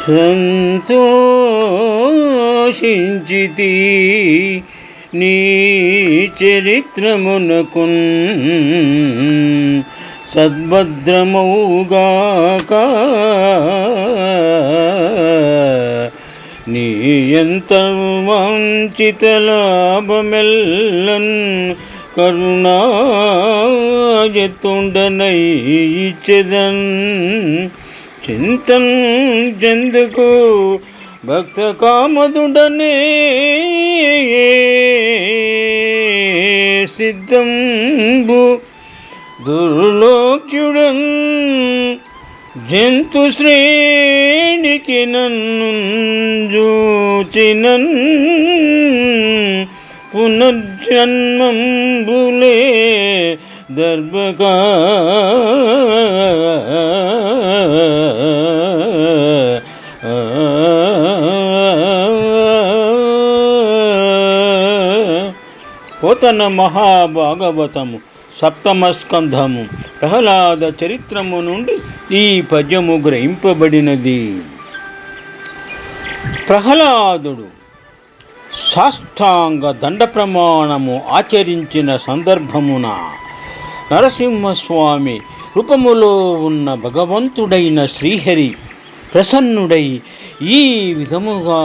సంతోషించితి నీ చరిత్రమునకున్ సద్భద్రమౌగాక నీ ఎంత వాంఛిత లాభమెల్లన్ కరుణాయతుండనై ఇచ్చెదన్ చింతన్ జందుకు భక్త కామదుడనే సిద్ధంబు దుర్లోక్యుడన్ జంతు శ్రేణికి నన్ను జూచినన్ పునర్జన్మంబులే దర్భగా పోతన మహాభాగవతము సప్తమ స్కంధము ప్రహ్లాద చరిత్రము నుండి ఈ పద్యము గ్రహింపబడినది. ప్రహ్లాదుడు సాష్టాంగ దండ ప్రమాణము ఆచరించిన సందర్భమున నరసింహస్వామి రూపములో ఉన్న భగవంతుడైన శ్రీహరి ప్రసన్నుడై ఈ విధముగా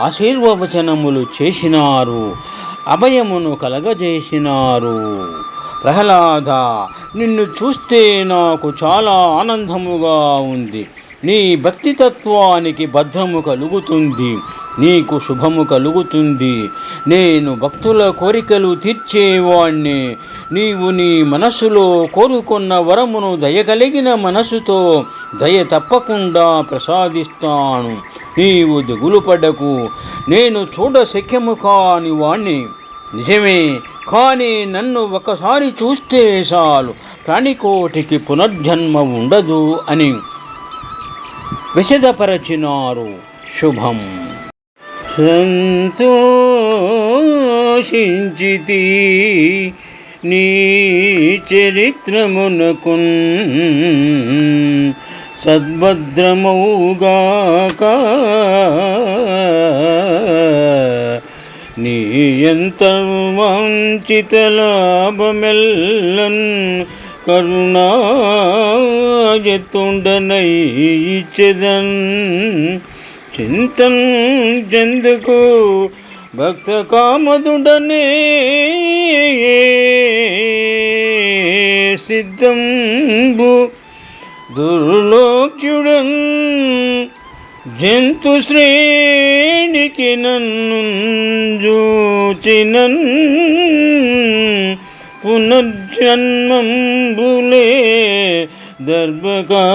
ఆశీర్వచనములు చేసినారు, అభయమును కలగజేసినారు. ప్రహ్లాద, నిన్ను చూస్తే నాకు చాలా ఆనందముగా ఉంది. నీ భక్తితత్వానికి భద్రము కలుగుతుంది, నీకు శుభము కలుగుతుంది. నేను భక్తుల కోరికలు తీర్చేవాణ్ణి. నీవు నీ మనసులో కోరుకున్న వరమును దయగలిగిన మనసుతో దయ తప్పకుండా ప్రసాదిస్తాను. నీవు దిగులు పడకు. నేను చూడశక్యము కాని వాణ్ణి నిజమే, కానీ నన్ను ఒకసారి చూస్తే చాలు, ప్రాణికోటికి పునర్జన్మ ఉండదు అని విశదపరచినారు. శుభం. సంతోషించితి నీ చరిత్రమునకున్ సద్భద్రమౌగాక నీ ఎంత వాంఛిత లాభమెల్లన్ కరుణాయతుండనై ఇచ్చెదన్ చింతన్ జందుకు భక్త కామదుడనే సిద్ధంబు దుర్లోక్యుడన్ జంతు శ్రేణికి నన్ను జూచినన్ పునర్జన్మంబులే దర్భగా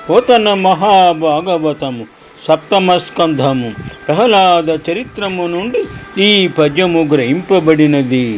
పోతన మహాభాగవతము సప్తమ స్కంధము ప్రహ్లాద చరిత్రము నుండి ఈ పద్యము గ్రహింపబడినది.